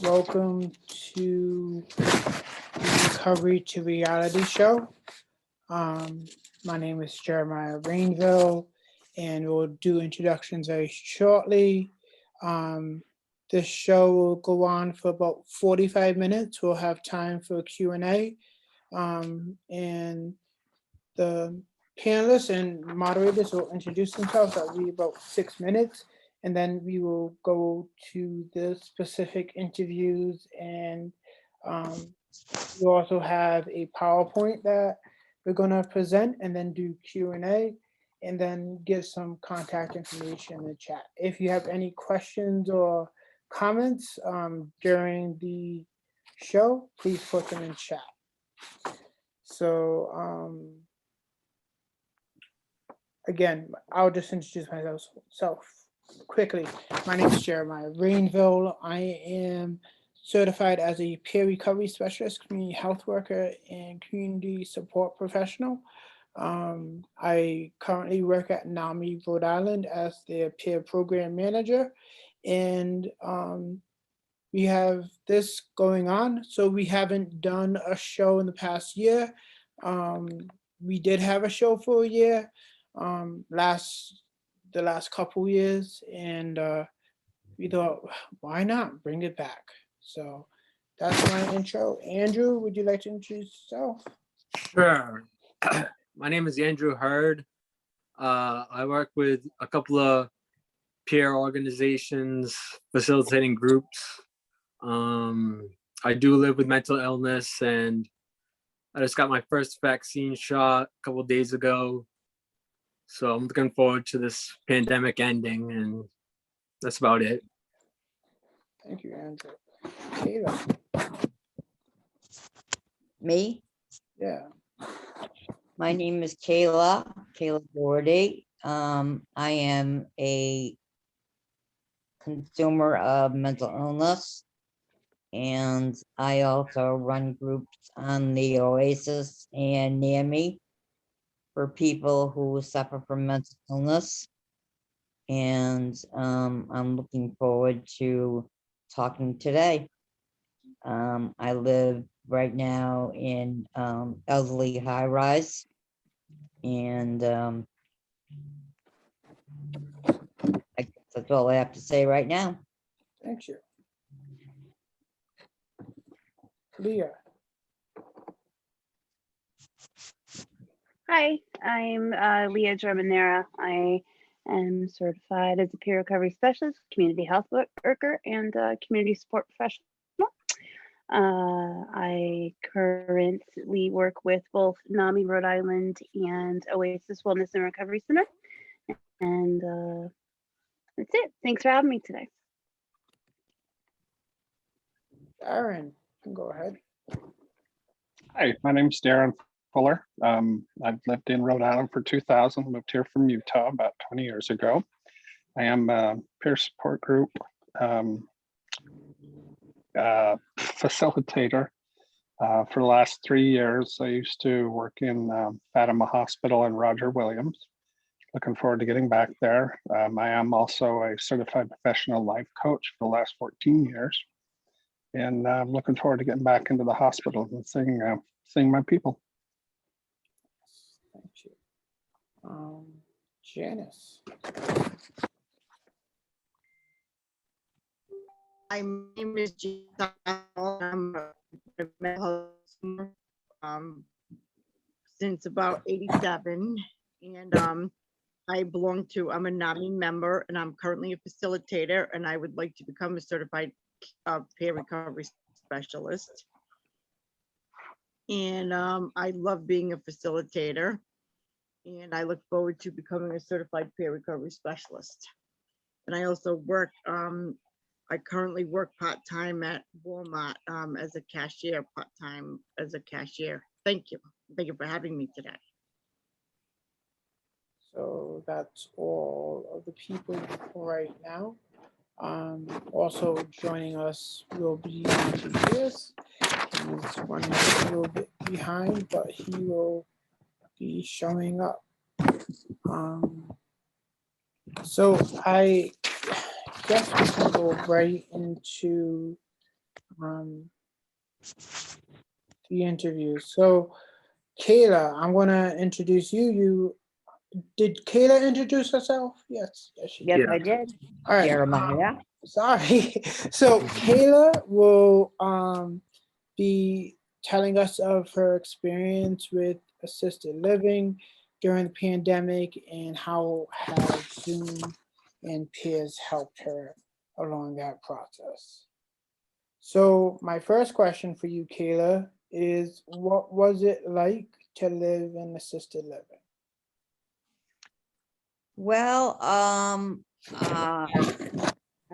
Welcome to the Recovery to Reality show. My name is Jeremiah Rainville, and we'll do introductions very shortly. This show will go on for about 45 minutes. We'll have time for a Q&A, and the panelists and moderators will introduce themselves. That'll be about 6 minutes. And then we will go to the specific interviews, and we also have a PowerPoint that we're going to present, and then do Q&A, and then give some contact information in the chat. If you have any questions or comments during the show, please put them in chat. So again, I'll just introduce myself quickly. My name is Jeremiah Rainville. I am certified as a peer recovery specialist, community health worker, and community support professional. I currently work at NAMI Rhode Island as their peer program manager, and we have this going on. So we haven't done a show in the past year. We did have a show for a year, the last couple years, and we thought, why not bring it back? So that's my intro. Andrew, would you like to introduce yourself? Sure. My name is Andrew Hurd. I work with a couple of peer organizations, facilitating groups. I do live with mental illness, and I just got my first vaccine shot a couple of days ago. So I'm looking forward to this pandemic ending, and that's about it. Thank you, Andrew. Kayla. Me? Yeah. My name is Kayla Rhode. I am a consumer of mental illness, and I also run groups on the Oasis and NAMI for people who suffer from mental illness. And I'm looking forward to talking today. I live right now in elderly high rise, and I guess that's all I have to say right now. Thank you. Leah. Hi, I'm Leah Gerbinera. I am certified as a peer recovery specialist, community health worker, and community support professional. I currently work with both NAMI Rhode Island and Oasis Wellness and Recovery Center. And that's it. Thanks for having me today. Darren, you can go ahead. Hi, my name is Darren Fuller. I've lived in Rhode Island for 2000, moved here from Utah about 20 years ago. I am a peer support group facilitator. For the last 3 years, I used to work in Fatima Hospital in Roger Williams. Looking forward to getting back there. I am also a certified professional life coach for the last 14 years. And I'm looking forward to getting back into the hospital and seeing my people. Thank you. Janice. My name is Gina. I'm a mental health since about 87, and I'm a NAMI member, and I'm currently a facilitator, and I would like to become a certified peer recovery specialist. And I love being a facilitator, and I look forward to becoming a certified peer recovery specialist. And I also work, I currently work part-time at Walmart as a cashier, part-time as a cashier. Thank you. Thank you for having me today. So that's all of the people right now. Also joining us will be Tobias. He's running a little bit behind, but he will be showing up. So guess we can go right into the interview. So, Kayla, I'm gonna introduce you. Did Kayla introduce herself? Yes, yes, she did. Yes, Yeah. I did. All right. Jeremiah. Sorry. So Kayla will be telling us of her experience with assisted living during the pandemic and how have Zoom and peers helped her along that process. So my first question for you, Kayla, is what was it like to live in assisted living? Well,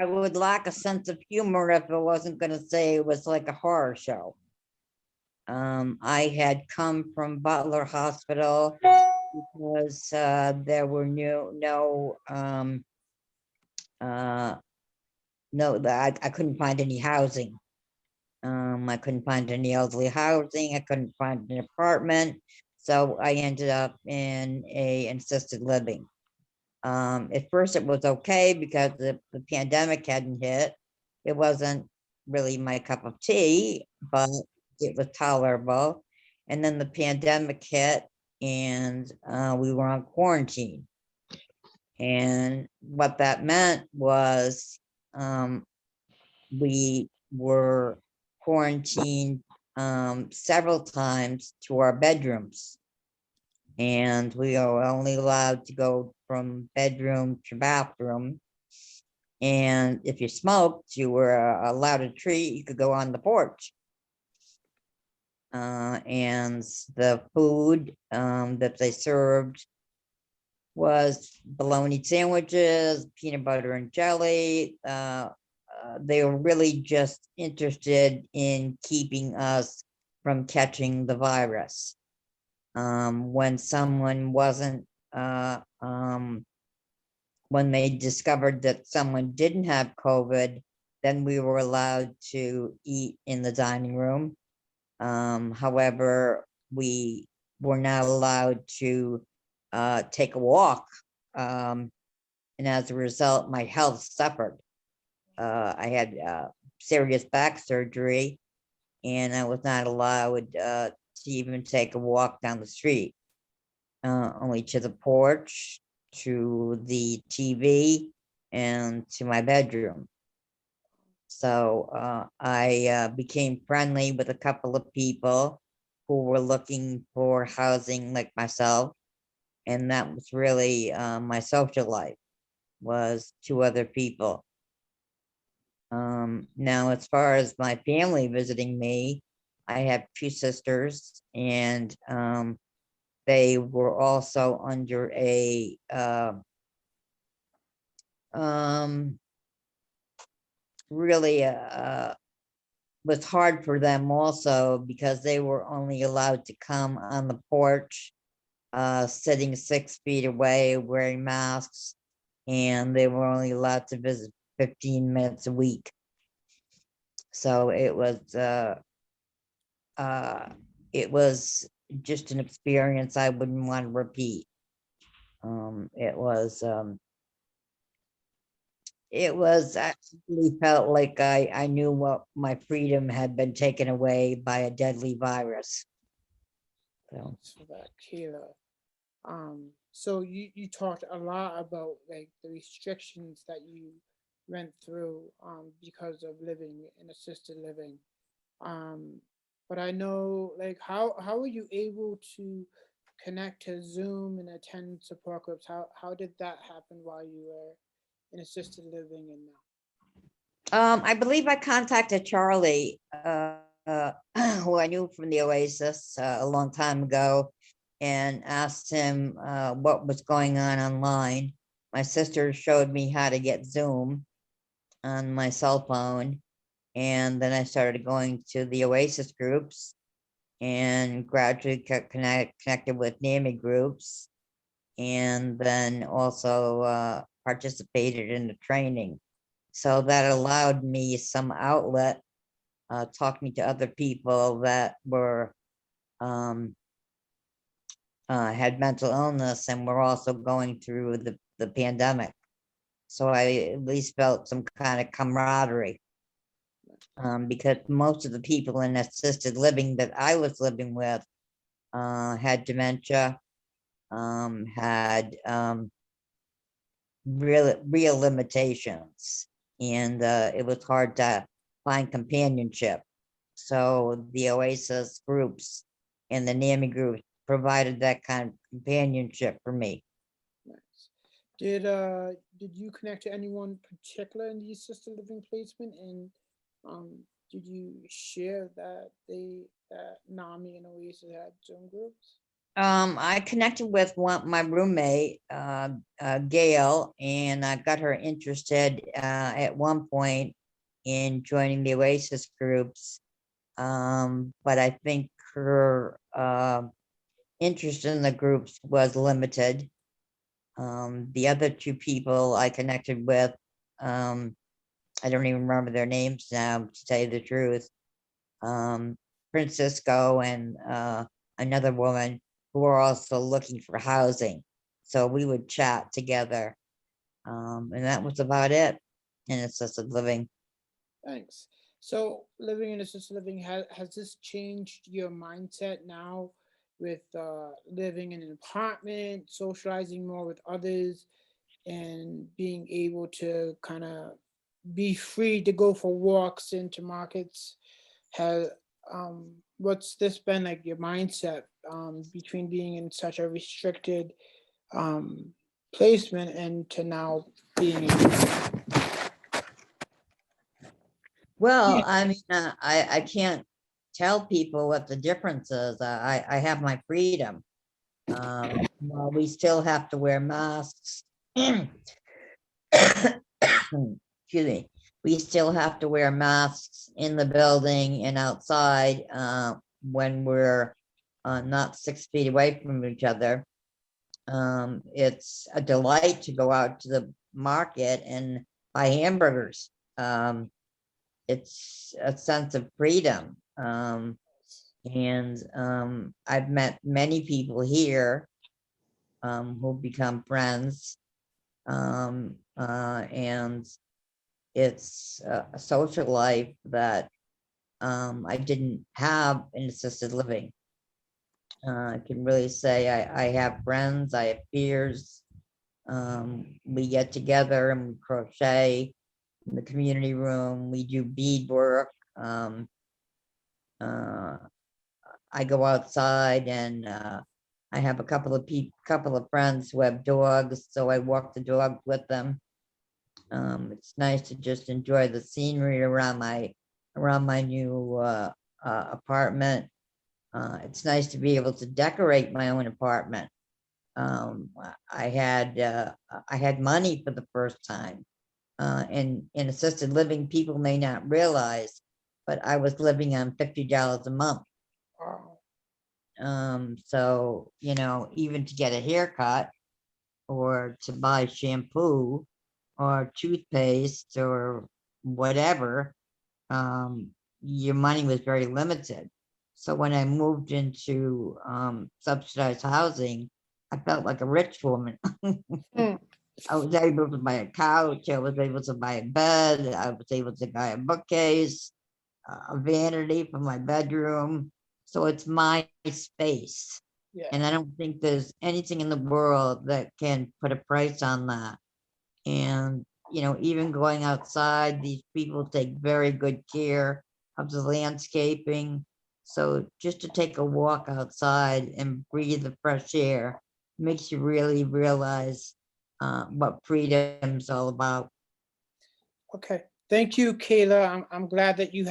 I would lack a sense of humor if I wasn't gonna say it was like a horror show. I had come from Butler Hospital because there were I couldn't find any housing. I couldn't find any elderly housing. I couldn't find an apartment, so I ended up in an assisted living. At first it was okay because the pandemic hadn't hit. It wasn't really my cup of tea, but it was tolerable. And then the pandemic hit and we were on quarantine. And what that meant was we were quarantined several times to our bedrooms. And we are only allowed to go from bedroom to bathroom. And if you smoked, you were allowed a treat, you could go on the porch. And the food that they served was bologna sandwiches, peanut butter and jelly. They were really just interested in keeping us from catching the virus. When someone wasn't, when they discovered that someone didn't have COVID, then we were allowed to eat in the dining room. However, we were not allowed to take a walk. And as a result, my health suffered. I had serious back surgery and I was not allowed to even take a walk down the street, only to the porch, to the TV, and to my bedroom. So I became friendly with a couple of people who were looking for housing like myself. And that was really my social life, was two other people. Now, as far as my family visiting me, I have two sisters and they were also under a really was hard for them also because they were only allowed to come on the porch, sitting 6 feet away, wearing masks, and they were only allowed to visit 15 minutes a week. So it was just an experience I wouldn't want to repeat. It was actually felt like I knew what my freedom had been taken away by a deadly virus. So, Thanks for that, Kayla. So you talked a lot about like the restrictions that you went through because of living in assisted living. But I know like how were you able to connect to Zoom and attend support groups? How did that happen while you were in assisted living and now? I believe I contacted Charlie, who I knew from the Oasis a long time ago, and asked him what was going on online. My sister showed me how to get Zoom on my cell phone, and then I started going to the Oasis groups and gradually connected with NAMI groups, and then also participated in the training. So that allowed me some outlet, talking to other people that were had mental illness and were also going through the pandemic. So I at least felt some kind of camaraderie. Because most of the people in assisted living that I was living with had dementia, had real limitations, and it was hard to find companionship. So the Oasis groups and the NAMI groups provided that kind of companionship for me. Nice. Did you connect to anyone particular in the assisted living placement, and did you share that that NAMI and Oasis had Zoom groups? I connected with my roommate, Gail, and I got her interested at one point in joining the Oasis groups. But I think her interest in the groups was limited. The other two people I connected with, I don't even remember their names now, to tell you the truth. Francisco and another woman who were also looking for housing. So we would chat together. And that was about it in assisted living. Thanks. So living in assisted living, has this changed your mindset now with living in an apartment, socializing more with others, and being able to kind of be free to go for walks into markets? Has what's this been like your mindset between being in such a restricted placement and to now being Well, I mean, I can't tell people what the difference is. I have my freedom. Well, we still have to wear masks. Excuse me. We still have to wear masks in the building and outside when we're not 6 feet away from each other. It's a delight to go out to the market and buy hamburgers. It's a sense of freedom. And I've met many people here who become friends. And it's a social life that I didn't have in assisted living. I can really say I have friends, I have peers. We get together and we crochet in the community room. We do beadwork. I go outside and I have a couple of friends who have dogs, so I walk the dog with them. It's nice to just enjoy the scenery around my new apartment. It's nice to be able to decorate my own apartment. I had money for the first time. In assisted living, people may not realize, but I was living on $50 a month. So, you know, even to get a haircut or to buy shampoo or toothpaste or whatever, your money was very limited. So when I moved into subsidized housing, I felt like a rich woman. I was able to buy a couch, I was able to buy a bed, I was able to buy a bookcase, a vanity for my bedroom. So it's my space. Yeah. And I don't think there's anything in the world that can put a price on that. And, you know, even going outside, these people take very good care of the landscaping. So just to take a walk outside and breathe the fresh air makes you really realize what freedom's all about. Okay, thank you, Kayla. I'm glad that you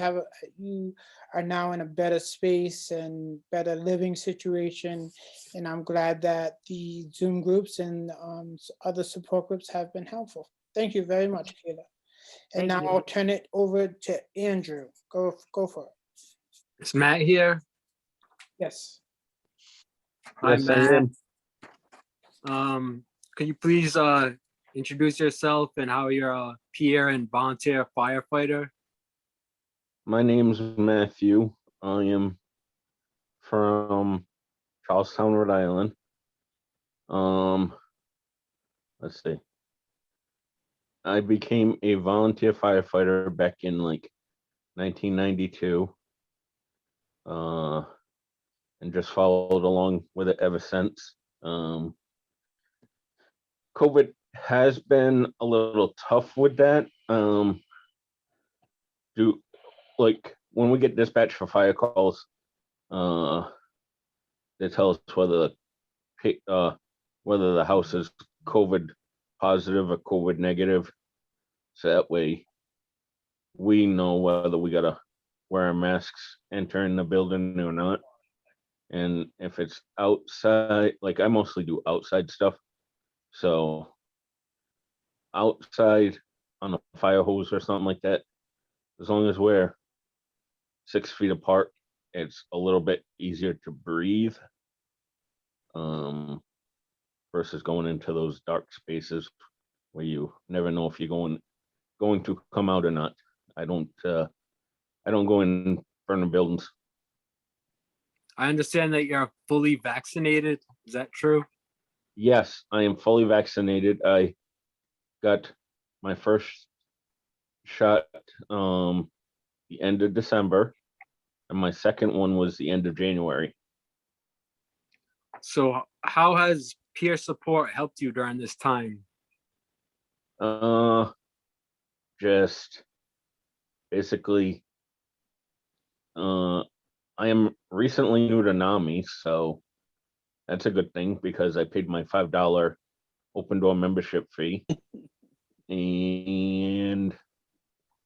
are now in a better space and better living situation. And I'm glad that the Zoom groups and other support groups have been helpful. Thank you very much, Kayla. And Thank now you. I'll turn it over to Andrew. Go for it. Is Matt here? Yes. Hi, Yes, I Matt. am. Can you please introduce yourself and how you're a peer and volunteer firefighter? My name's Matthew. I am from Charlestown, Rhode Island. Let's see. I became a volunteer firefighter back in like 1992. And just followed along with it ever since. COVID has been a little tough with that. Do like when we get dispatched for fire calls, they tell us whether the house is COVID positive or COVID negative. So that way we know whether we gotta wear our masks entering the building or not. And if it's outside, like I mostly do outside stuff. So outside on a fire hose or something like that, as long as we're 6 feet apart, it's a little bit easier to breathe. Versus going into those dark spaces where you never know if you're going to come out or not. I don't go in burning buildings. I understand that you're fully vaccinated. Is that true? Yes, I am fully vaccinated. I got my first shot the end of December, and my second one was the end of January. So how has peer support helped you during this time? Just basically, I am recently new to NAMI, so that's a good thing because I paid my $5 open door membership fee. And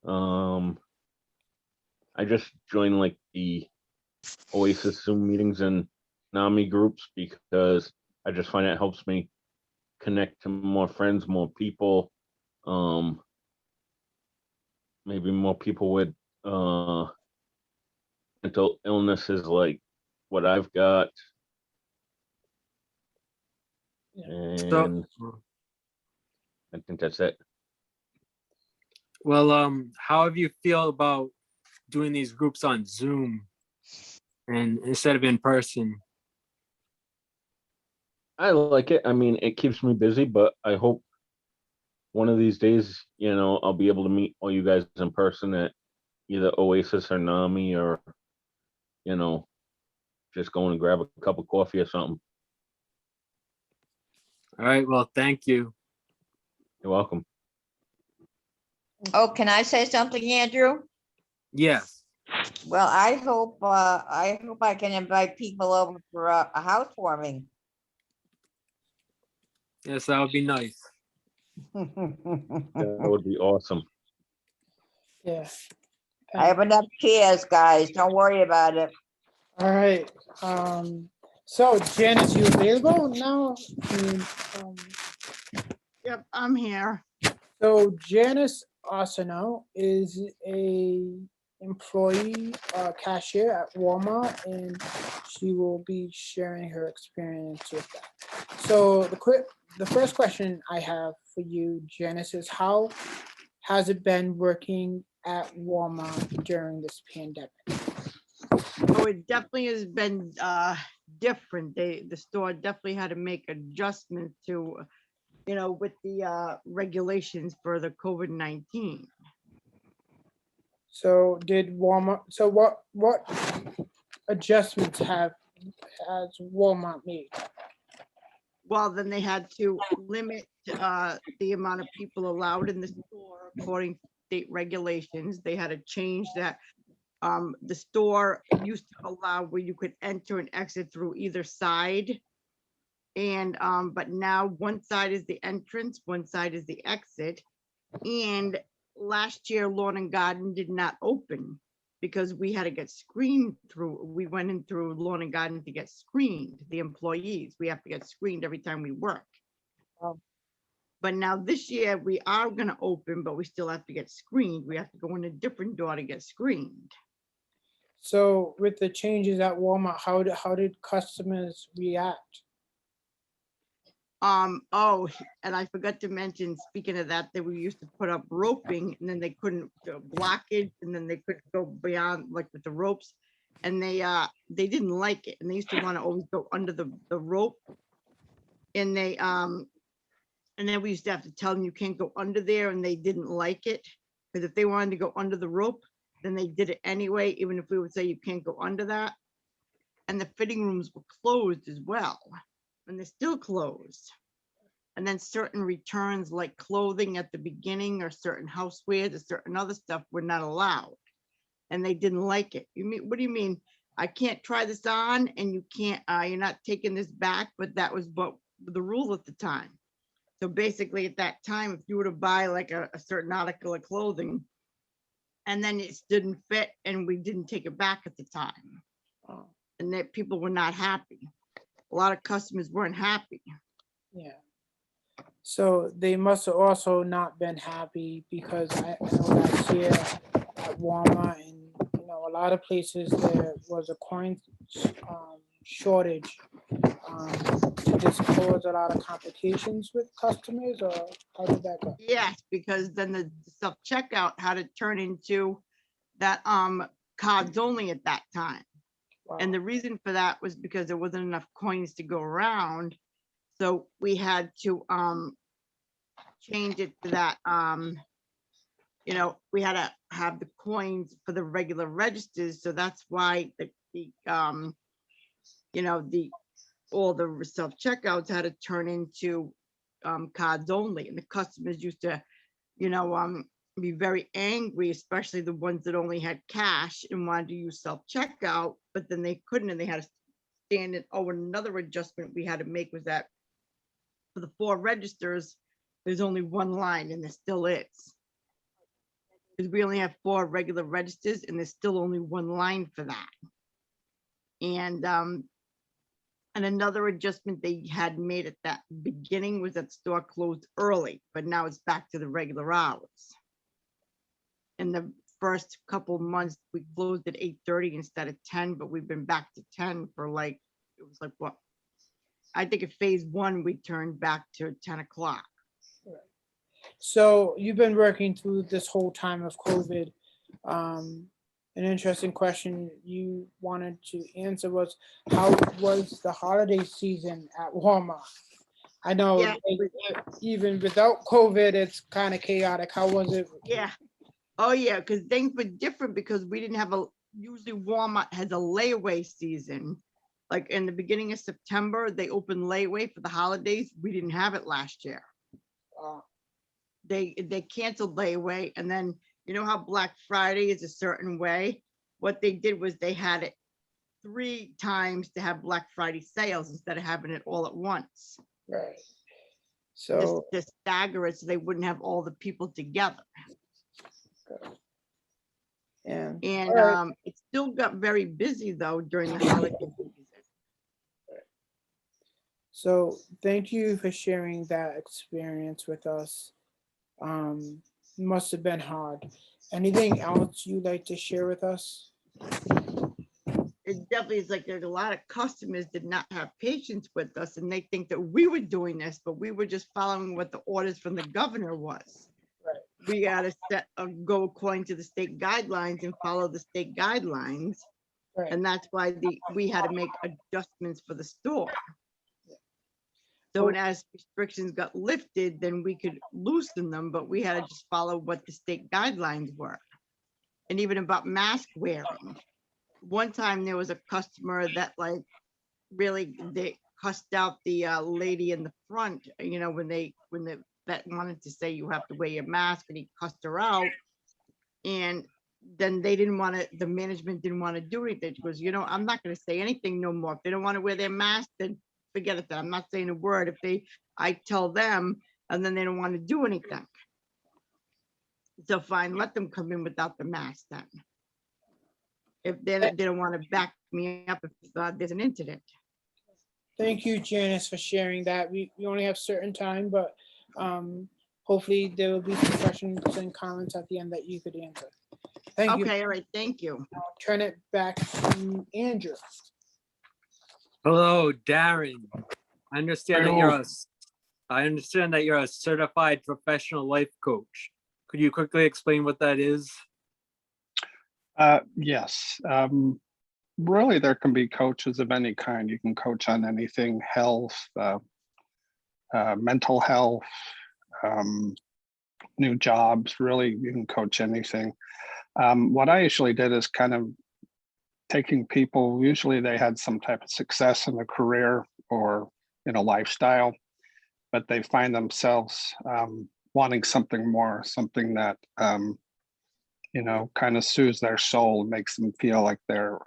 I just joined like the Oasis Zoom meetings and NAMI groups because I just find it helps me connect to more friends, more people, maybe more people with mental illnesses like what I've got. So, And I think that's it. well, how have you feel about doing these groups on Zoom and instead of in person? I like it. I mean, it keeps me busy, but I hope one of these days, I'll be able to meet all you guys in person at either Oasis or NAMI or, just going and grab a cup of coffee or something. All right, well, thank you. You're welcome. Oh, can I say something, Andrew? Yes. Well, I hope I can invite people over for a housewarming. Yes, that would be nice. That would be awesome. Yeah. I have enough chairs, guys. Don't worry about it. All right. So Janice, you available now? Yep, I'm here. So Janice Arsenault is a employee cashier at Walmart, and she will be sharing her experience with that. So the first question I have for you, Janice, is how has it been working at Walmart during this pandemic? Oh, it definitely has been different. The store definitely had to make adjustments to, with the regulations for the COVID-19. So did Walmart, so what adjustments has Walmart made? Well, then they had to limit the amount of people allowed in the store according to state regulations. They had to change that. The store used to allow where you could enter and exit through either side. And but now one side is the entrance, one side is the exit. And last year, Lawn and Garden did not open because we had to get screened through. We went in through Lawn and Garden to get screened, the employees. We have to get screened every time we work. Oh. But now this year we are going to open, but we still have to get screened. We have to go in a different door to get screened. So with the changes at Walmart, how did customers react? Oh, and I forgot to mention, speaking of that, we used to put up roping and then they couldn't block it, and then they couldn't go beyond like with the ropes, and they didn't like it, and they used to want to always go under the rope, and And then we used to have to tell them you can't go under there, and they didn't like it. Because if they wanted to go under the rope, then they did it anyway, even if we would say you can't go under that. And the fitting rooms were closed as well, and they're still closed. And then certain returns like clothing at the beginning or certain housewares or certain other stuff were not allowed. And they didn't like it. You mean, what do you mean? I can't try this on and you can't, you're not taking this back, but that was what the rule at the time. So basically at that time, if you were to buy like a certain article of clothing and then it didn't fit and we didn't take it back at the time, and that people were not happy. A lot of customers weren't happy. Yeah. So they must have also not been happy because I know last year at Walmart and a lot of places there was a coin shortage. Did this cause a lot of complications with customers, or how did that go? Yes, because then the self-checkout had to turn into that cards only at that time. Wow. And the reason for that was because there wasn't enough coins to go around. So we had to change it to that, we had to have the coins for the regular registers. So that's why all the self-checkouts had to turn into cards only. And the customers used to, be very angry, especially the ones that only had cash and wanted to use self-checkout, but then they couldn't, and they had to stand it. Oh, another adjustment we had to make was that for the 4 registers, there's only one line, and there still is. Because we only have 4 regular registers, and there's still only one line for that. And another adjustment they had made at that beginning was that the store closed early, but now it's back to the regular hours. In the first couple months, we closed at 8:30 instead of 10, but we've been back to 10 for it was like what? I think at phase 1, we turned back to 10 o'clock. So you've been working through this whole time of COVID. An interesting question you wanted to answer was, how was the holiday season at Walmart? I know Yeah. even without COVID, it's kind of chaotic. How was it? Yeah. Oh yeah, because things were different because we didn't have usually Walmart has a layaway season. Like in the beginning of September, they opened layaway for the holidays. We didn't have it last year. They canceled layaway, and then you know how Black Friday is a certain way. What they did was they had it 3 times to have Black Friday sales instead of having it all at once. Right. Just So to stagger it so they wouldn't have all the people together. and It still got very busy though during the holiday season. so thank you for sharing that experience with us. Must have been hard. Anything else you'd like to share with us? It definitely is like there's a lot of customers did not have patience with us, and they think that we were doing this, but we were just following what the orders from the governor was. Right. We got to go according to the state guidelines and follow the state guidelines. Right. And that's why we had to make adjustments for the store. So when as restrictions got lifted, then we could loosen them, but we had to just follow what the state guidelines were. And even about mask wearing. One time there was a customer that really they cussed out the lady in the front, when the vet wanted to say you have to wear your mask, and he cussed her out. And then the management didn't want to do anything. She goes, I'm not going to say anything no more. If they don't want to wear their mask, then forget it. I'm not saying a word. I tell them, and then they don't want to do anything. So fine, let them come in without the mask then. If they don't want to back me up if there's an incident. Thank you, Janice, for sharing that. We only have certain time, but hopefully there will be some questions and comments at the end that you could answer. Thank you. Okay, all right, thank you. I'll turn it back to Andrew. Hello, Darren. I understand that you're a certified professional life coach. Could you quickly explain what that is? Yes. Really, there can be coaches of any kind. You can coach on anything, health, mental health, new jobs, really you can coach anything. What I usually did is kind of taking people, usually they had some type of success in a career or in a lifestyle, but they find themselves wanting something more, something that, kind of soothes their soul, makes them feel like they're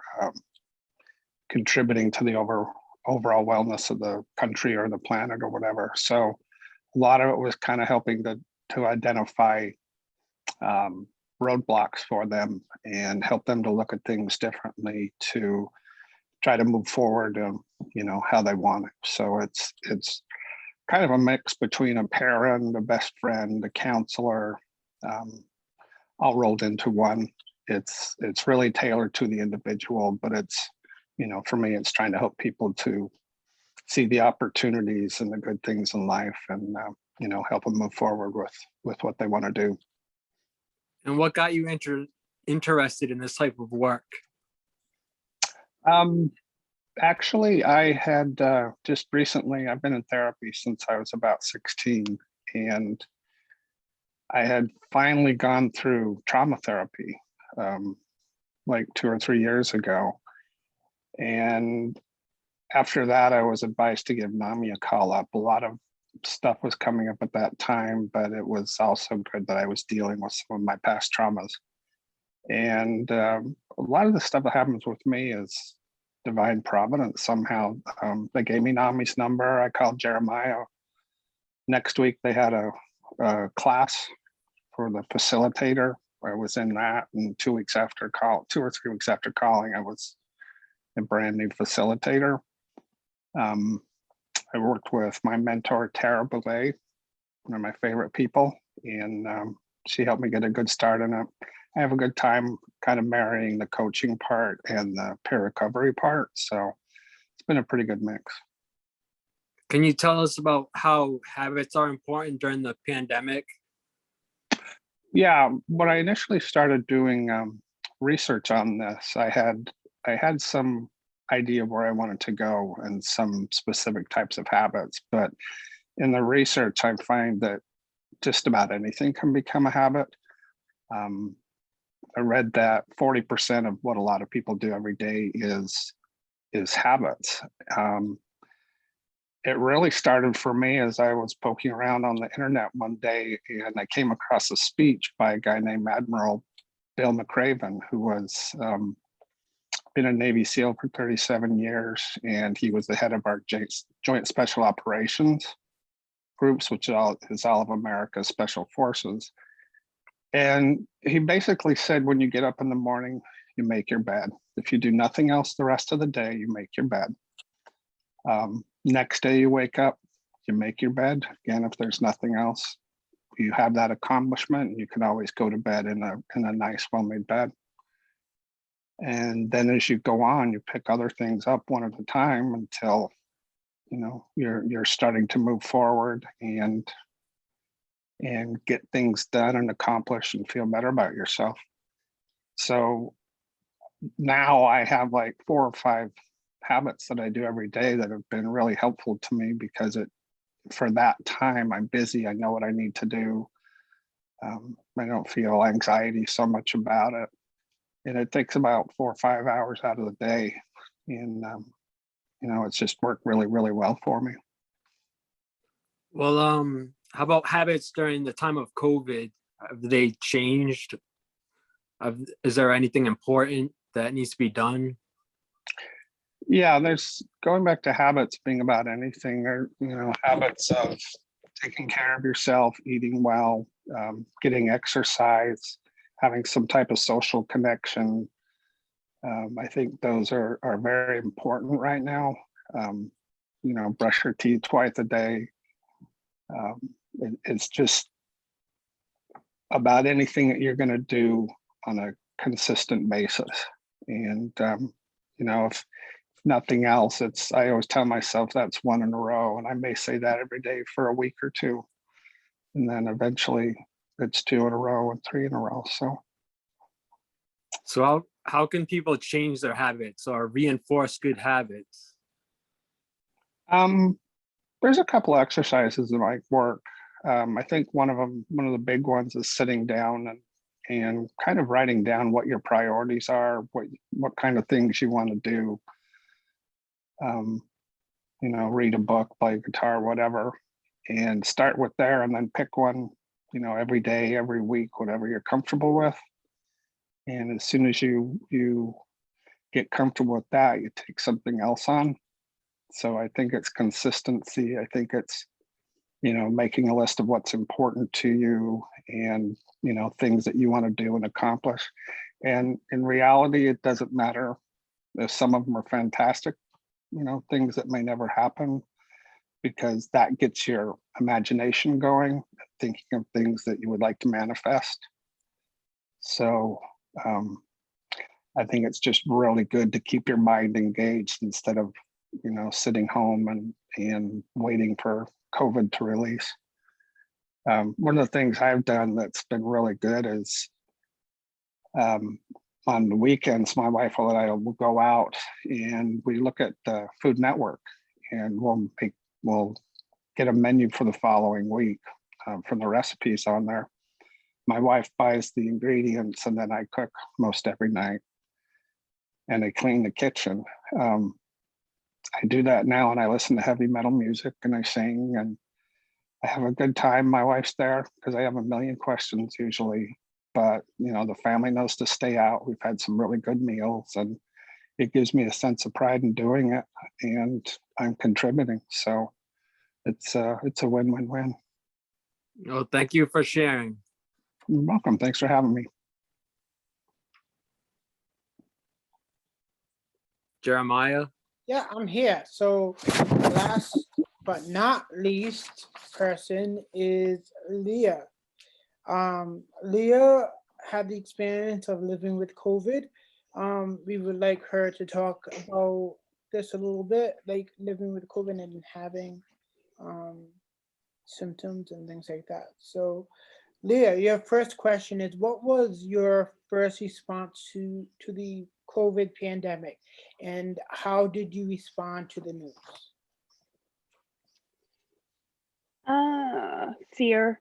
contributing to the overall wellness of the country or the planet or whatever. So a lot of it was kind of helping to identify roadblocks for them and help them to look at things differently to try to move forward how they want it. So it's kind of a mix between a parent, a best friend, a counselor, all rolled into one. It's really tailored to the individual, but it's, for me, it's trying to help people to see the opportunities and the good things in life and, help them move forward with what they want to do. And what got you interested in this type of work? Actually, I had just recently, I've been in therapy since I was about 16, and I had finally gone through trauma therapy like 2 or 3 years ago. And after that, I was advised to give NAMI a call up. A lot of stuff was coming up at that time, but it was also good that I was dealing with some of my past traumas. And a lot of the stuff that happens with me is divine providence somehow. They gave me NAMI's number. I called Jeremiah. Next week, they had a class for the facilitator. I was in that, and 2 or 3 weeks after calling, I was a brand new facilitator. I worked with my mentor, Tara Boulay, one of my favorite people, and she helped me get a good start in it. I have a good time kind of marrying the coaching part and the peer recovery part. So it's been a pretty good mix. Can you tell us about how habits are important during the pandemic? Yeah, when I initially started doing research on this, I had some idea of where I wanted to go and some specific types of habits. But in the research, I find that just about anything can become a habit. I read that 40% of what a lot of people do every day is habits. It really started for me as I was poking around on the internet one day, and I came across a speech by a guy named Admiral Bill McRaven, who was been a Navy SEAL for 37 years, and he was the head of our Joint Special Operations groups, which is all of America's special forces. And he basically said, when you get up in the morning, you make your bed. If you do nothing else the rest of the day, you make your bed. Next day you wake up, you make your bed. Again, if there's nothing else, you have that accomplishment, and you can always go to bed in a nice, well-made bed. And then as you go on, you pick other things up one at a time until, you're starting to move forward and get things done and accomplish and feel better about yourself. So now I have like 4 or 5 habits that I do every day that have been really helpful to me, because for that time, I'm busy. I know what I need to do. I don't feel anxiety so much about it. And it takes about 4 or 5 hours out of the day. And, it's just worked really, really well for me. Well, how about habits during the time of COVID? Have they changed? Is there anything important that needs to be done? Yeah, there's going back to habits being about anything, or, habits of taking care of yourself, eating well, getting exercise, having some type of social connection. I think those are very important right now. Brush your teeth twice a day. It's just about anything that you're going to do on a consistent basis. And, if nothing else, I always tell myself that's 1 in a row. And I may say that every day for a week or 2. And then eventually it's 2 in a row and 3 in a row. So how can people change their habits or reinforce good habits? There's a couple exercises that might work. I think one of the big ones is sitting down and kind of writing down what your priorities are, what kind of things you want to do. Read a book, play guitar, whatever, and start with there, and then pick one, every day, every week, whatever you're comfortable with. And as soon as you get comfortable with that, you take something else on. So I think it's consistency. I think it's, making a list of what's important to you and, things that you want to do and accomplish. And in reality, it doesn't matter if some of them are fantastic, things that may never happen, because that gets your imagination going, thinking of things that you would like to manifest. So I think it's just really good to keep your mind engaged instead of, sitting home and waiting for COVID to release. One of the things I've done that's been really good is on the weekends, my wife and I will go out and we look at the Food Network, and we'll get a menu for the following week from the recipes on there. My wife buys the ingredients and then I cook most every night, and I clean the kitchen. I do that now, and I listen to heavy metal music and I sing and I have a good time. My wife's there because I have a million questions usually, but the family knows to stay out. We've had some really good meals, and it gives me a sense of pride in doing it, and I'm contributing. So it's a win-win-win. Oh, thank you for sharing. You're welcome. Thanks for having me. Jeremiah. Yeah, I'm here. So last but not least person is Leah. Leah had the experience of living with COVID. We would like her to talk about this a little bit, like living with COVID and having symptoms and things like that. So Leah, your first question is, what was your first response to the COVID pandemic, and how did you respond to the news? Fear.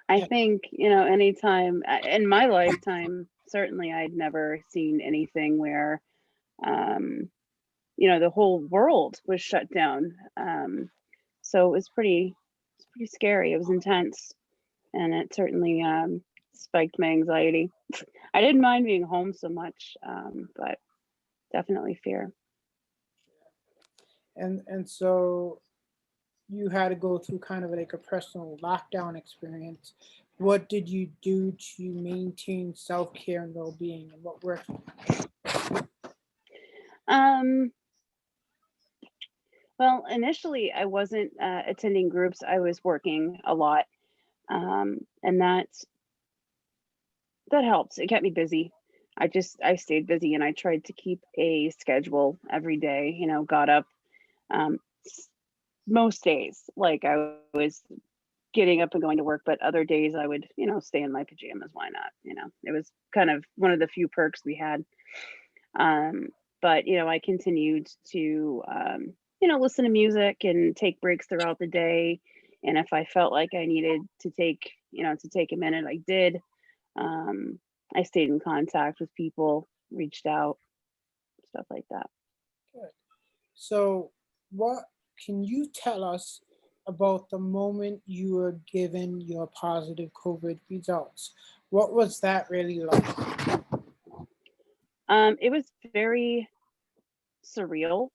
I Yeah. think, anytime in my lifetime, certainly I'd never seen anything where, the whole world was shut down. So it was pretty scary. It was intense, and it certainly spiked my anxiety. I didn't mind being home so much, but definitely fear. And so you had to go through kind of like a personal lockdown experience. What did you do to maintain self-care and well-being, and what worked? Well, initially I wasn't attending groups. I was working a lot, and that helped. It kept me busy. I stayed busy, and I tried to keep a schedule every day. Got up most days, like I was getting up and going to work, but other days I would, stay in my pajamas. Why not? It was kind of one of the few perks we had. But I continued to listen to music and take breaks throughout the day. And if I felt like I needed to take a minute, I did. I stayed in contact with people, reached out, stuff like that. Good. So what can you tell us about the moment you were given your positive COVID results? What was that really like? It was very surreal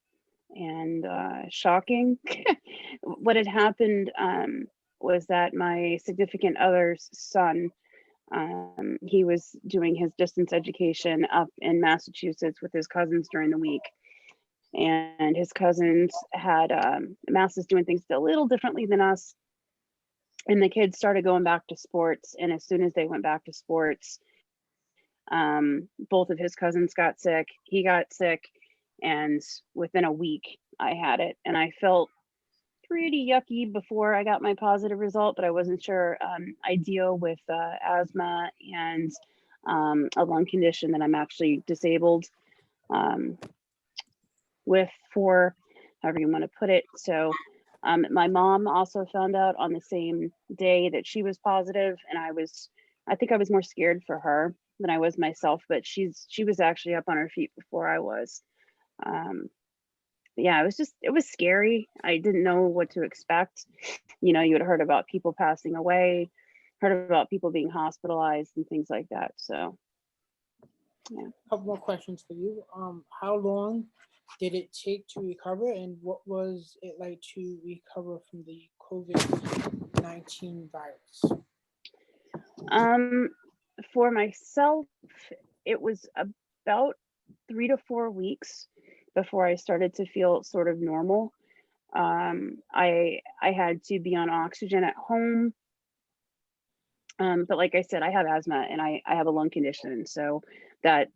and shocking. What had happened was that my significant other's son, he was doing his distance education up in Massachusetts with his cousins during the week. And his cousins had Mass is doing things a little differently than us. And the kids started going back to sports. And as soon as they went back to sports, both of his cousins got sick. He got sick. And within a week, I had it. And I felt pretty yucky before I got my positive result, but I wasn't sure. I deal with asthma and a lung condition that I'm actually disabled with, for however you want to put it. So My mom also found out on the same day that she was positive, and I think I was more scared for her than I was myself, but she was actually up on her feet before I was. Yeah, it was scary. I didn't know what to expect. You know, you had heard about people passing away, heard about people being hospitalized and things like that. So, yeah. Couple more questions for you. How long did it take to recover, and what was it like to recover from the COVID-19 virus? For myself, it was about 3 to 4 weeks before I started to feel sort of normal. I had to be on oxygen at home. But like I said, I have asthma and I have a lung condition. So that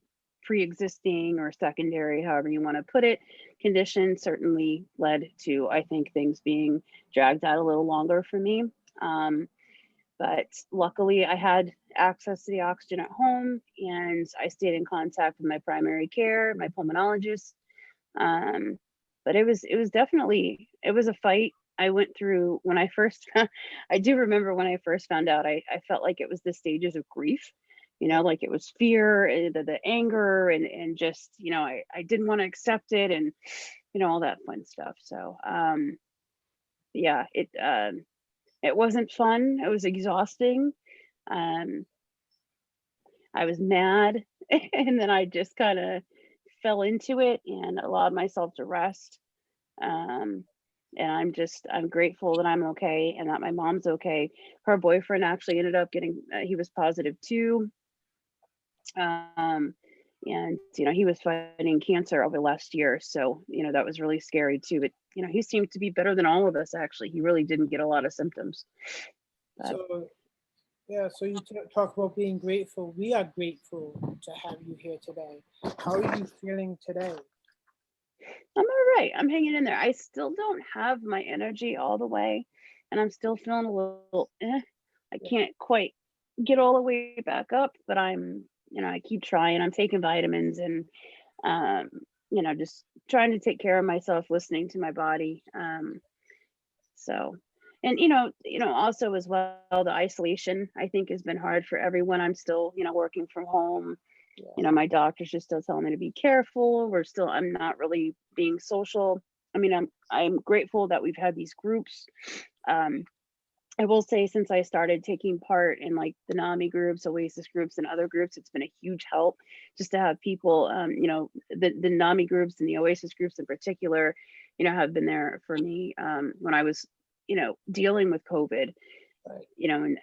pre-existing or secondary, however you want to put it, condition certainly led to, I think, things being dragged out a little longer for me. But luckily I had access to the oxygen at home, and I stayed in contact with my primary care, my pulmonologist. But it was definitely, it was a fight I went through when I first, I do remember when I first found out, I felt like it was the stages of grief, you know, like it was fear, the anger, and just, you know, I didn't want to accept it, and, you know, all that fun stuff. So, yeah, it wasn't fun. It was exhausting. Um, I was mad, and then I just kind of fell into it and allowed myself to rest. And I'm grateful that I'm okay and that my mom's okay. Her boyfriend actually ended up getting, he was positive too. And, you know, he was fighting cancer over the last year. So, you know, that was really scary too. But, you know, he seemed to be better than all of us, actually. He really didn't get a lot of symptoms. But, So, yeah, so you talk about being grateful. We are grateful to have you here today. How are you feeling today? I'm all right. I'm hanging in there. I still don't have my energy all the way, and I'm still feeling a little, I can't quite get all the way back up, but I'm, you know, I keep trying. I'm taking vitamins and, um, you know, just trying to take care of myself, listening to my body. So, and, you know, also as well, the isolation, I think, has been hard for everyone. I'm still, you know, working from home. You know, my doctor's just still telling me to be careful. I'm not really being social. I mean, I'm grateful that we've had these groups. I will say, since I started taking part in like the NAMI groups, Oasis groups, and other groups, it's been a huge help just to have people, you know, the NAMI groups and the Oasis groups in particular, you know, have been there for me when I was, you know, dealing with COVID. Right. You know, and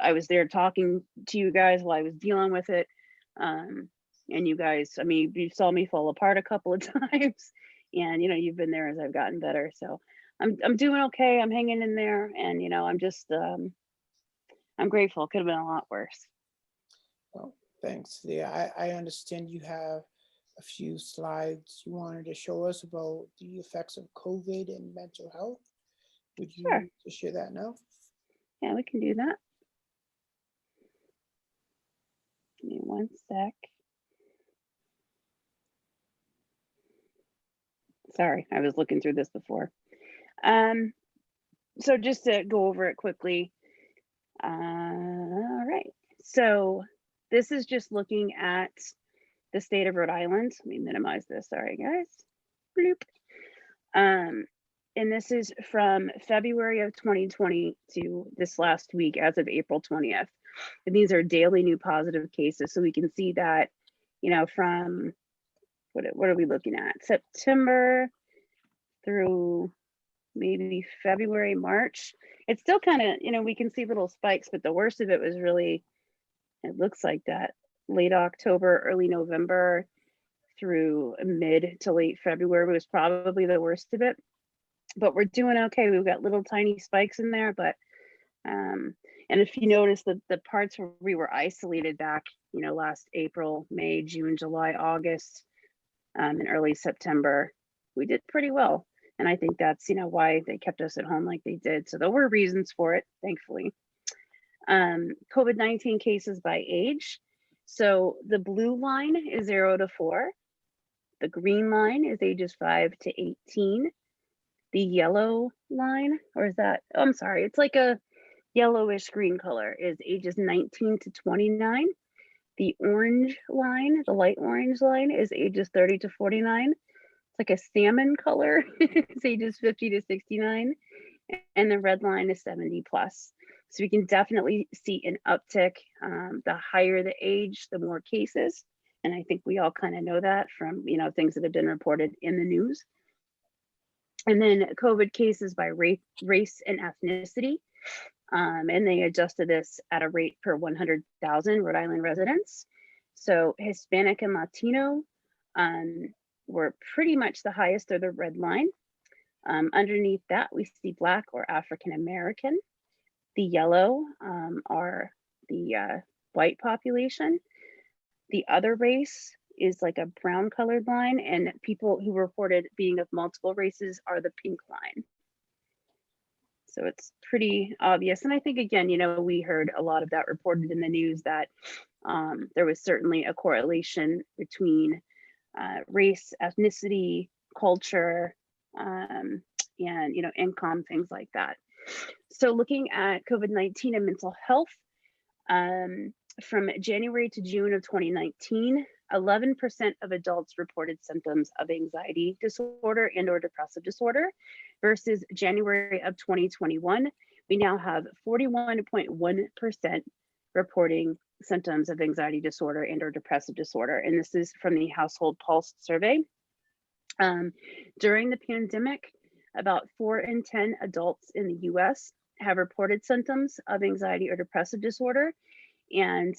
I was there talking to you guys while I was dealing with it. And you guys, I mean, you saw me fall apart a couple of times, and, you know, you've been there as I've gotten better. So I'm doing okay. I'm hanging in there, and, you know, I'm just, I'm grateful. Could have been a lot worse. Well, thanks, Leah. I understand you have a few slides you wanted to show us about the effects of COVID and mental health. Would you Sure. to share that now? Yeah, we can do that. Give me one sec. Sorry, I was looking through this before. So just to go over it quickly. All right. So this is just looking at the state of Rhode Island. Let me minimize this. Sorry, guys. Bloop. And this is from February of 2020 to this last week, as of April 20th. And these are daily new positive cases. So we can see that, you know, from what are we looking at? September through maybe February, March. It's still kind of, you know, we can see little spikes, but the worst of it was really, it looks like that late October, early November through mid to late February was probably the worst of it. But we're doing okay. We've got little tiny spikes in there, but and if you notice the parts where we were isolated back, you know, last April, May, June, July, August, and early September, we did pretty well. And I think that's, you know, why they kept us at home like they did. So there were reasons for it, thankfully. COVID-19 cases by age. So the blue line is 0 to 4. The green line is ages 5 to 18. The yellow line, or is that, oh, I'm sorry, it's like a yellowish green color, is ages 19 to 29. The orange line, the light orange line, is ages 30 to 49. It's like a salmon color, it's ages 50 to 69. And the red line is 70 plus. So we can definitely see an uptick. The higher the age, the more cases. And I think we all kind of know that from, you know, things that have been reported in the news. And then COVID cases by race and ethnicity. And they adjusted this at a rate per 100,000 Rhode Island residents. So Hispanic and Latino were pretty much the highest, or the red line. Underneath that, we see Black or African American. The yellow are the white population. The other race is like a brown colored line, and people who reported being of multiple races are the pink line. So it's pretty obvious. And I think, again, you know, we heard a lot of that reported in the news, that there was certainly a correlation between race, ethnicity, culture, and, you know, income, things like that. So looking at COVID-19 and mental health, from January to June of 2019, 11% of adults reported symptoms of anxiety disorder and or depressive disorder, versus January of 2021, we now have 41.1% reporting symptoms of anxiety disorder and or depressive disorder. And this is from the Household Pulse survey. During the pandemic, about 4 in 10 adults in the US have reported symptoms of anxiety or depressive disorder, and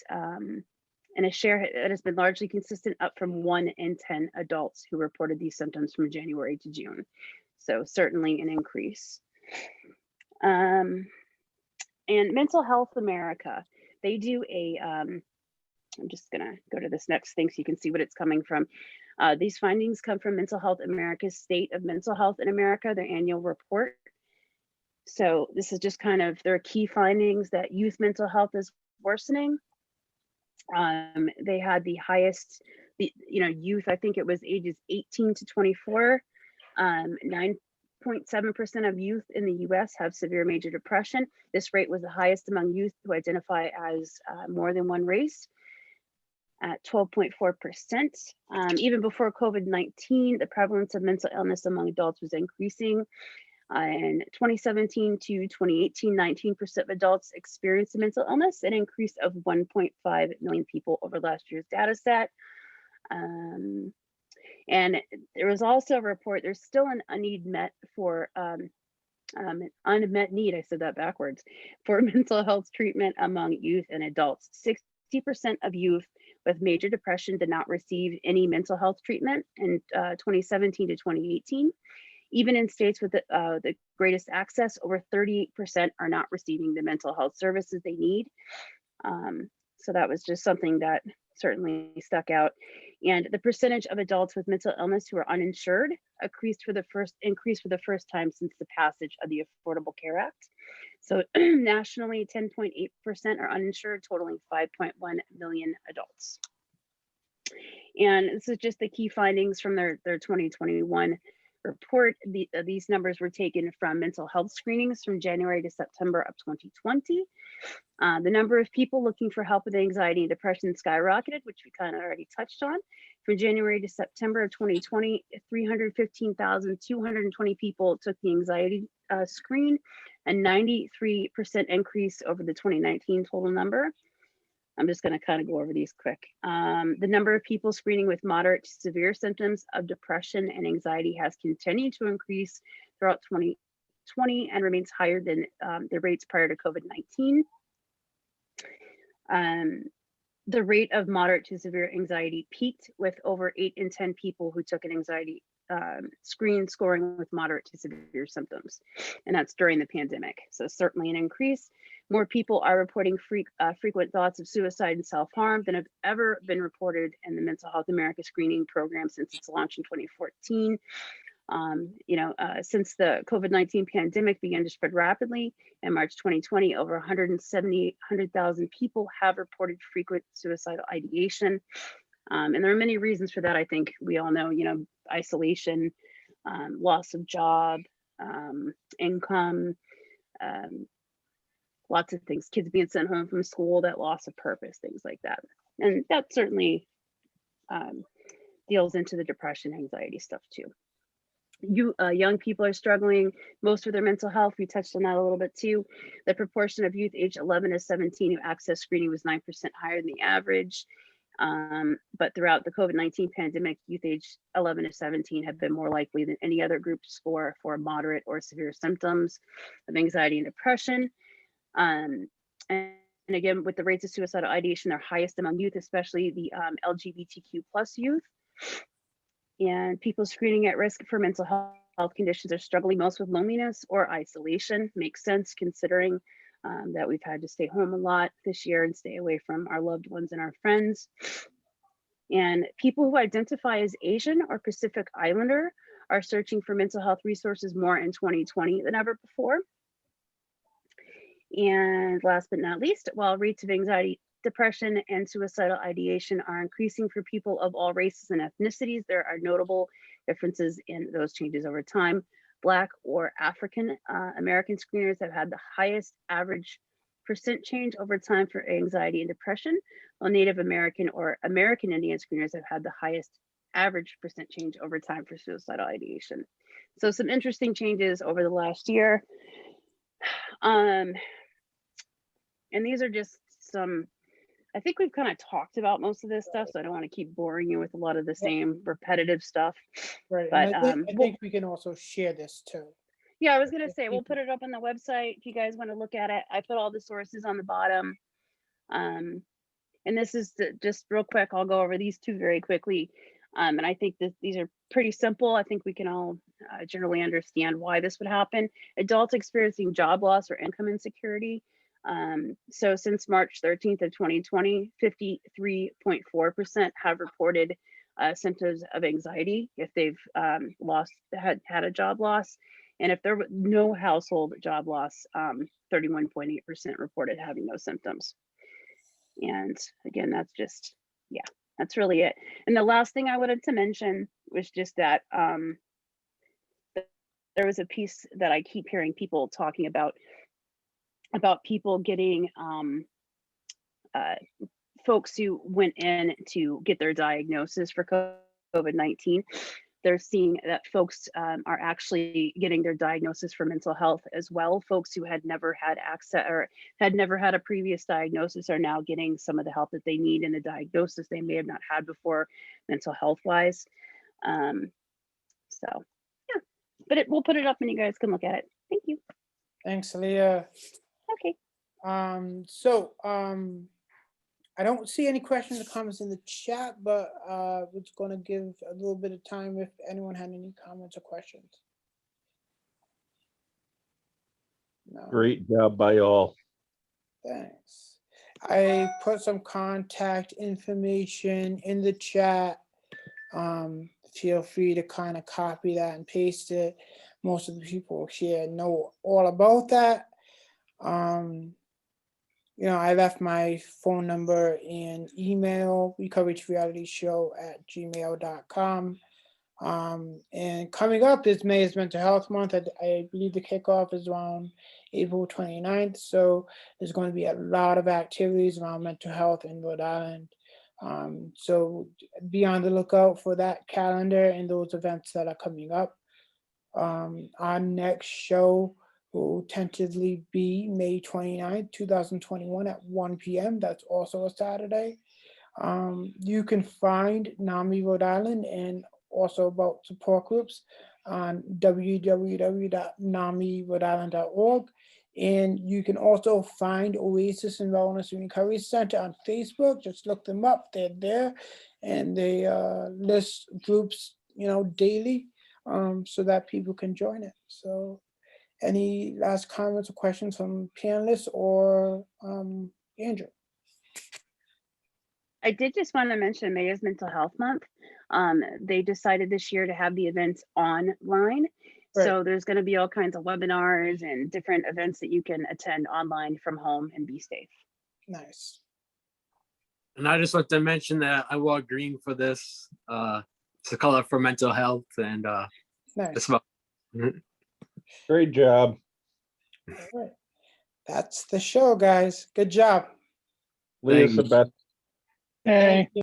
a share that has been largely consistent, up from 1 in 10 adults who reported these symptoms from January to June. So certainly an increase. And Mental Health America, they do a, I'm just gonna go to this next thing so you can see what it's coming from. These findings come from Mental Health America's State of Mental Health in America, their annual report. So this is just kind of their key findings, that youth mental health is worsening. They had the highest, youth, I think it was ages 18 to 24. 9.7% of youth in the US have severe major depression. This rate was the highest among youth who identify as more than one race, at 12.4%. Even before COVID-19, the prevalence of mental illness among adults was increasing. In 2017 to 2018, 19% of adults experienced a mental illness, an increase of 1.5 million people over last year's data set. And there was also a report, there's still an unmet need for, an unmet need, I said that backwards, for mental health treatment among youth and adults. 60% of youth with major depression did not receive any mental health treatment in 2017 to 2018. Even in states with the greatest access, over 38% are not receiving the mental health services they need. So that was just something that certainly stuck out. And the percentage of adults with mental illness who are uninsured increased for the first time since the passage of the Affordable Care Act. So nationally, 10.8% are uninsured, totaling 5.1 million adults. And this is just the key findings from their 2021 report. These numbers were taken from mental health screenings from January to September of 2020. The number of people looking for help with anxiety and depression skyrocketed, which we kind of already touched on. From January to September of 2020, 315,220 people took the anxiety screen, a 93% increase over the 2019 total number. I'm just going to kind of go over these quick. The number of people screening with moderate to severe symptoms of depression and anxiety has continued to increase throughout 2020 and remains higher than the rates prior to COVID-19. The rate of moderate to severe anxiety peaked with over 8 in 10 people who took an anxiety screen scoring with moderate to severe symptoms, and that's during the pandemic. So certainly an increase. More people are reporting frequent thoughts of suicide and self-harm than have ever been reported in the Mental Health America screening program since its launch in 2014. Since the COVID-19 pandemic began to spread rapidly in March 2020, over 100,000 people have reported frequent suicidal ideation. And there are many reasons for that. I think we all know, isolation, loss of job, income, lots of things, kids being sent home from school, that loss of purpose, things like that. And that certainly deals into the depression, anxiety stuff too. Young people are struggling most with their mental health. We touched on that a little bit too. The proportion of youth aged 11 to 17 who accessed screening was 9% higher than the average. But throughout the COVID-19 pandemic, youth aged 11 to 17 have been more likely than any other group to score for moderate or severe symptoms of anxiety and depression. And again, with the rates of suicidal ideation, they're highest among youth, especially the LGBTQ plus youth. And people screening at risk for mental health conditions are struggling most with loneliness or isolation. Makes sense considering that we've had to stay home a lot this year and stay away from our loved ones and our friends. And people who identify as Asian or Pacific Islander are searching for mental health resources more in 2020 than ever before. And last but not least, while rates of anxiety, depression, and suicidal ideation are increasing for people of all races and ethnicities, there are notable differences in those changes over time. Black or African American screeners have had the highest average percent change over time for anxiety and depression, while Native American or American Indian screeners have had the highest average percent change over time for suicidal ideation. So some interesting changes over the last year. And these are just some, I think we've kind of talked about most of this stuff, so I don't want to keep boring you with a lot of the same repetitive stuff. Right. But And I think we can also share this too. Yeah, I was going to say, we'll put it up on the website if you guys want to look at it. I put all the sources on the bottom. And this is just real quick, I'll go over these two very quickly. And I think that these are pretty simple. I think we can all generally understand why this would happen. Adults experiencing job loss or income insecurity. So since March 13th of 2020, 53.4% have reported symptoms of anxiety if they've had a job loss. And if there was no household job loss, 31.8% reported having no symptoms. And again, that's just, yeah, that's really it. And the last thing I wanted to mention was just that there was a piece that I keep hearing people talking about people getting folks who went in to get their diagnosis for COVID-19. They're seeing that folks are actually getting their diagnosis for mental health as well. Folks who had never had access or had never had a previous diagnosis are now getting some of the help that they need in the diagnosis they may have not had before, mental health wise. So yeah, but we'll put it up and you guys can look at it. Thank you. Thanks, Leah. Okay. I don't see any questions or comments in the chat, but we're just going to give a little bit of time if anyone had any comments or questions. No. Great job by all. Thanks. I put some contact information in the chat. Feel free to kind of copy that and paste it. Most of the people here know all about that. You know, I left my phone number and email, recoverytorealityshow@gmail.com. And coming up is May is Mental Health Month. I believe the kickoff is around April 29th. So there's going to be a lot of activities around mental health in Rhode Island. So be on the lookout for that calendar and those events that are coming up. Our next show will tentatively be May 29th, 2021 at 1 p.m. That's also a Saturday. You can find NAMI Rhode Island and also about support groups on www.namirhodeisland.org. And you can also find Oasis and Wellness and Recovery Center on Facebook. Just look them up, they're there. And they list groups, you know, daily so that people can join it. So any last comments or questions from panelists or Andrew? I did just want to mention May is Mental Health Month. They decided this year to have the events online. Right. So there's going to be all kinds of webinars and different events that you can attend online from home and be safe. Nice. And I just want to mention that I wore green for this. It's a color for mental health, and Nice. it's about. Great job. All right. That's the show, guys. Good job. Leah's the you. best. Hey. Thank you.